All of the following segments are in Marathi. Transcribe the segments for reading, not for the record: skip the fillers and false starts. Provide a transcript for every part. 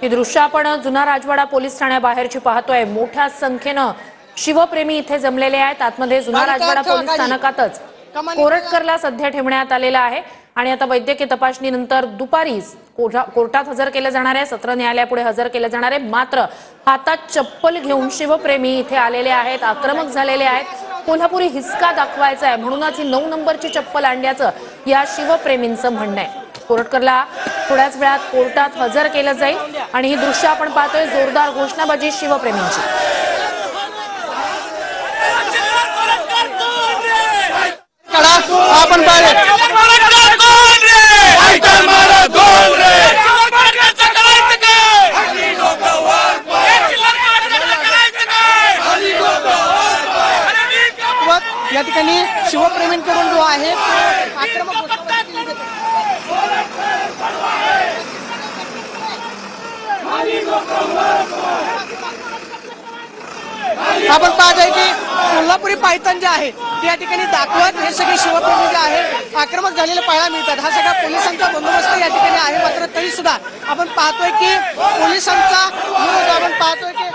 ही दृश्य आपण जुना राजवाडा पोलीस ठाण्याबाहेरची पाहतोय। मोठ्या संख्येने शिवप्रेमी इथे जमलेले आहेत। आतमध्ये जुना राजवाडा पोलीस स्थानकातच कोरटकरला सध्या ठेवण्यात आलेला आहे आणि आता वैद्यकीय तपासणीनंतर दुपारी कोर्टात हजर केले जाणार आहे, सत्र न्यायालयापुढे हजर केले जाणार आहे। मात्र हातात चप्पल घेऊन शिवप्रेमी इथे आलेले आहेत, आक्रमक झालेले आहेत। कोल्हापुरी हिसका दाखवायचा आहे म्हणूनच ही 9 नंबरची चप्पल आणल्याचं या शिवप्रेमींचं म्हणणं आहे। कोरटकरला थोड्याच वेळात कोर्टात हजर केलं जाईल आणि ही दृश्य आपण पाहतोय, जोरदार घोषणाबाजी शिवप्रेमींची। आपण या ठिकाणी शिवप्रेमींकडून जो आहे आक्रमक आपण पाहतोय की कोल्हापुरी पायतान जे आहे ते या ठिकाणी दाखवत हे सगळे शिवप्रेमी जे आहे आक्रमक झालेले पाहायला मिळतात। हा सगळा पोलिसांचा बंदोबस्त या ठिकाणी आहे, मात्र तरी सुद्धा आपण पाहतोय की पोलिसांचा आपण पाहतोय की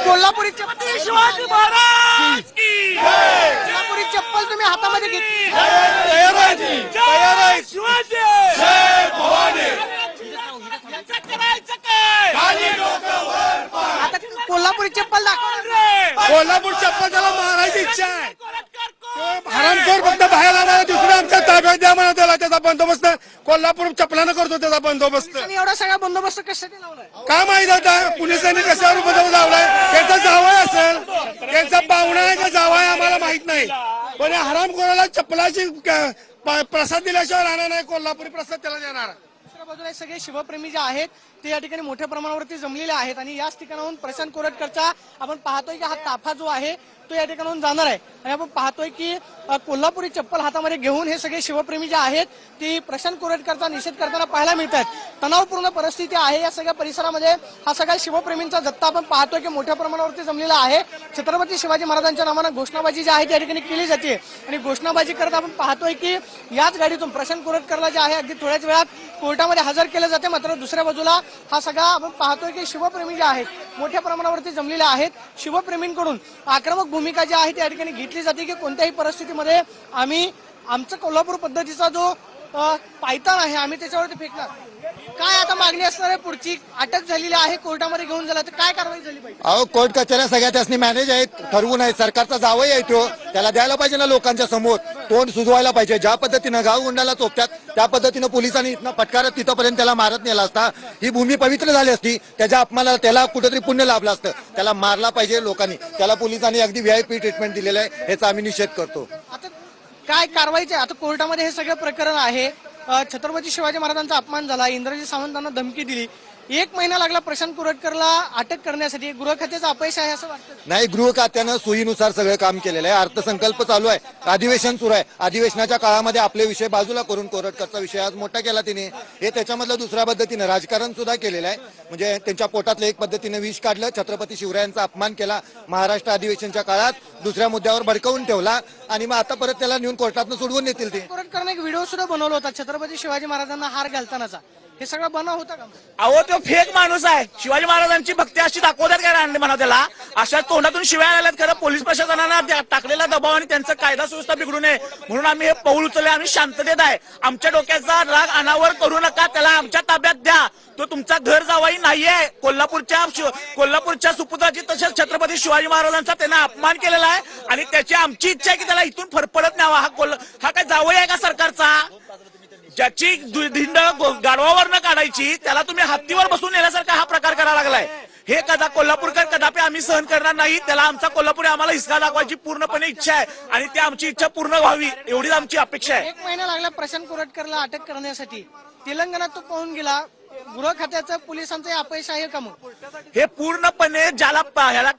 कोल्हापुरी छत्रपती शिवाजी महाराज की कोल्हापुरी चप्पल तुम्ही हातामध्ये घेतली, आता कोल्हापुरी चप्पल दाखव। कोल्हापूर चप्पल त्याला मारायची इच्छा आहे। हरामखोर फक्त बाहेर आला, दुसऱ्या आमच्या ताब्यात द्या म्हणा त्याला। त्याचा बंदोबस्त कोल्हापूर चप्पलानं करतो, त्याचा बंदोबस्त। एवढा सगळा बंदोबस्त कशासाठी लावलाय काय माहित होता पोलिसांनी कशावर बंदोबस्त लावलाय? त्यांचा जावई असेल, त्यांचा पाहुणा आहे का जावई आम्हाला माहित नाही, पण हरामखोराला चप्पलाची प्रसाद दिल्याशिवाय राहणार नाही। कोल्हापुरी प्रसाद त्याला देणार। दुसऱ्या बाजूला सगळे शिवप्रेमी जे आहेत ते या ठिकाणी मोठ्या प्रमाणावरती जमलेले आहेत आणि याच ठिकाणाहून प्रशांत कोरटकरचा आपण पाहतोय की हा ताफा जो आहे तो या ठिकाणाहून जाणार आहे आणि आपण पाहतोय की कोल्हापुरी चप्पल हातामध्ये घेऊन हे सगळे शिवप्रेमी जे आहेत ते प्रशांत कोरटकरचा निषेध करताना पाहायला मिळतात। तणावपूर्ण परिस्थिती आहे या सगळ्या परिसरामध्ये। हा सगळा शिवप्रेमींचा जत्था आपण पाहतोय की मोठ्या प्रमाणावरती जमलेला आहे। छत्रपती शिवाजी महाराजांच्या नावानं घोषणाबाजी जी आहे त्या ठिकाणी केली जाते आणि घोषणाबाजी करत आपण पाहतोय की याच गाडीतून प्रशांत कोरटकरला जे आहे अगदी थोड्याच वेळात कोर्टामध्ये हजर केलं जाते। मात्र दुसऱ्या बाजूला हा सगळा आपण पाहतोय की शिवप्रेमी जे आहेत मोठ्या प्रमाणावरती जमलेले आहेत। शिवप्रेमींकडून आक्रमक भूमिका जी आहे त्या ठिकाणी घेतली जाते की कोणत्याही परिस्थितीमध्ये आम्ही आमचा कोल्हापूर पद्धतीचा जो पायतान आहे आम्ही त्याच्यावरती फेकणार। काय आता मागणी असणार आहे पुढची? अटक झालेली आहे, कोर्टामध्ये घेऊन झाला तर काय कारवाई झाली पाहिजे? अहो कोर्ट कचऱ्या सगळ्या त्यासनी मॅनेज आहेत, ठरवून आहे। सरकारचा जावई आहे तो, त्याला द्यायला पाहिजे ना लोकांच्या समोर, तोंड सुजवायला पाहिजे। ज्या पद्धतीनं गाव गुंडाला चोपतात त्या पद्धतीनं पोलिसांनी इथनं फटकारत तिथपर्यंत त्याला मारत नेला असता, ही भूमी पवित्र झाली असती। त्याच्या अपमानाला त्याला कुठेतरी पुण्य लाभलं असतं, त्याला मारला पाहिजे लोकांनी। त्याला पोलिसांनी अगदी VIP ट्रीटमेंट दिलेलं आहे, याचा आम्ही निषेध करतो। आता काय कारवाईचे? आता कोर्टामध्ये हे सगळं प्रकरण आहे। छत्रपती शिवाजी महाराजांचा अपमान झाला, इंद्रजी सावंतांना धमकी दिली, 1 महिना लागला प्रशांत कोरटकरला अटक करण्यासाठी। गृह खात्याचं अपयश आहे असं वाटतं? नाही, गृह खात्यानं सोयीनुसार सगळं काम केलेलं आहे। अर्थसंकल्प चालू आहे, अधिवेशन सुरू आहे। अधिवेशनाच्या काळामध्ये आपले विषय बाजूला करून कोरटकरचा विषय आज मोठा केला तिने। हे त्याच्यामधलं दुसऱ्या पद्धतीनं राजकारण सुद्धा केलेलं आहे, म्हणजे त्यांच्या पोटातलं एक पद्धतीनं विष काढलं, छत्रपती शिवरायांचा अपमान केला, महाराष्ट्र अधिवेशनच्या काळात दुसऱ्या मुद्द्यावर भडकवून ठेवला आणि मग आता परत त्याला नेऊन कोर्टातनं सोडवून येतील ते। कोरटकरने एक व्हिडिओ सुद्धा बनवला होता छत्रपती शिवाजी महाराजांना हार घालतानाचा, हे सगळं बनव होता का? अहो तो फेक माणूस आहे। शिवाजी महाराजांची भक्ती अशी दाखवतात काय आणले म्हणा त्याला? अशा तोंडातून शिवाय आल्यात। खरं पोलीस प्रशासनानं टाकलेला दबाव आणि त्यांचं कायदा सुव्यवस्था बिघडू नये म्हणून आम्ही हे पाऊल उचलले। आम्ही शांततेत आहे। आमच्या डोक्याचा राग अनावर करू नका, त्याला आमच्या ताब्यात द्या। तो तुमचा घर जावाई नाहीये। कोल्हापूरच्या सुपुत्राची तसेच छत्रपती शिवाजी महाराजांचा त्यानं अपमान केलेला आहे आणि त्याची आमची इच्छा आहे की त्याला इथून फरफडत न्यावा। हा काय जावई आहे का सरकारचा? ज्याची धिंड गाढवावर न काढायची त्याला तुम्ही हत्तीवर बसून नेल्यासारखा हा प्रकार करायला लागलाय। हे कोल्हापूरकर कदापि आम्ही सहन करणार नाही। त्याला आमचा कोल्हापुरी आम्हाला हिसका दाखवायची पूर्णपणे इच्छा आहे आणि ती आमची इच्छा पूर्ण व्हावी एवढीच आमची अपेक्षा आहे। 1 महिना लागला प्रशांत कोरटकरला अटक करण्यासाठी। तेलंगणात तो पाहून गेला, गृह खात्याचं पोलिसांचं अपयश आहे का? मग हे पूर्णपणे ज्याला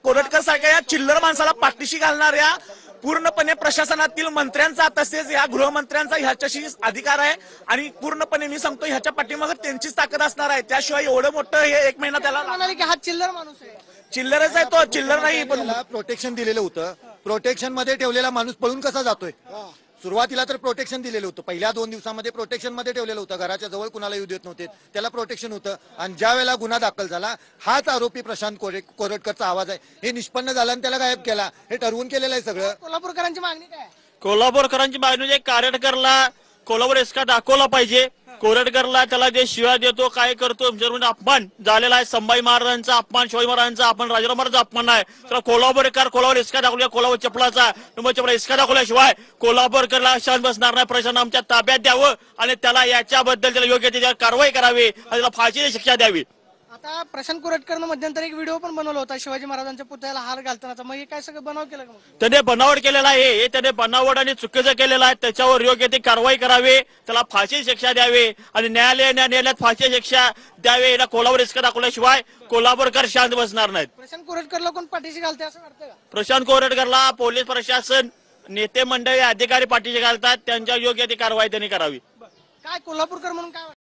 कोरटकर सारख्या या चिल्लर माणसाला पाठीशी घालणाऱ्या पूर्णपणे प्रशासनातील मंत्र्यांचा तसेच या गृहमंत्र्यांचा ह्याच्याशी अधिकार आहे आणि पूर्णपणे मी सांगतो ह्याच्या पाठीमागे त्यांचीच ताकद असणार आहे। त्याशिवाय एवढं मोठं हे 1 महिना त्याला म्हणाले की हा चिल्लर माणूस आहे। चिल्लरच आहे तो, चिल्लर नाही। पण प्रोटेक्शन दिलेलं होतं, प्रोटेक्शन मध्ये ठेवलेला माणूस पळून कसा जातोय? सुरुवातीला तर प्रोटेक्शन दिलेलं होतं, पहिल्या 2 दिवसामध्ये प्रोटेक्शन मध्ये ठेवलेलं होतं, घराच्या जवळ कुणाला येऊ देत नव्हते, त्याला प्रोटेक्शन होतं. आणि ज्या वेळेला गुन्हा दाखल झाला, हाच आरोपी प्रशांत कोरटकरचा आवाज आहे हे निष्पन्न झालं आणि त्याला गायब केला. हे ठरवून केलेलं आहे सगळं. कोल्हापूरकरांची मागणी काय आहे? कोल्हापूरकरांची मागणी म्हणजे कोरटकरला कोल्हापूर एसका दाखवला पाहिजे. कोरटकरला त्याला जे शिव्या देतो, काय करतो, म्हणजे अपमान झालेला आहे. संभाजी महाराजांचा अपमान, शिवाजी महाराजांचा अपमान, राजाराम महाराजांचा अपमान आहे. तर कोल्हापूर एसका दाखवला, कोल्हापूर चपलाचा नंबर चपला एसका दाखवल्याशिवाय कोल्हापूरकरला शांत बसणार नाही. प्रशासन आमच्या ताब्यात द्यावं आणि त्याला याच्याबद्दल त्याला योग्य त्याच्यावर कारवाई करावी आणि त्याला फाशीची शिक्षा द्यावी. आता प्रशांत कोरटकरनं मध्यंतरी एक व्हिडिओ पण बनवला होता शिवाजी महाराजांच्या पुतळ्याला हार घालतानाचा. मग हे काय सगळं बनाव केलं का मग? त्याने बनावट केलेला आहे, हे त्याने बनावट आणि चुकीचं केलेलं आहे. त्याच्यावर योग्य ती कारवाई करावी, त्याला फाशी शिक्षा द्यावी आणि न्यायालयात फाशी शिक्षा द्यावी. याला कोल्हापूर एसका दाखवल्याशिवाय कोल्हापूरकर शांत बसणार नाहीत. प्रशांत कोरटकरला कोण पाठीशी घालते असं वाटतं का? प्रशांत कोरटकरला पोलीस प्रशासन, नेते मंडळी, अधिकारी पाठीशी घालतात. त्यांच्या योग्य ती कारवाई त्यांनी करावी. काय कोल्हापूरकर म्हणून काय वाटतं?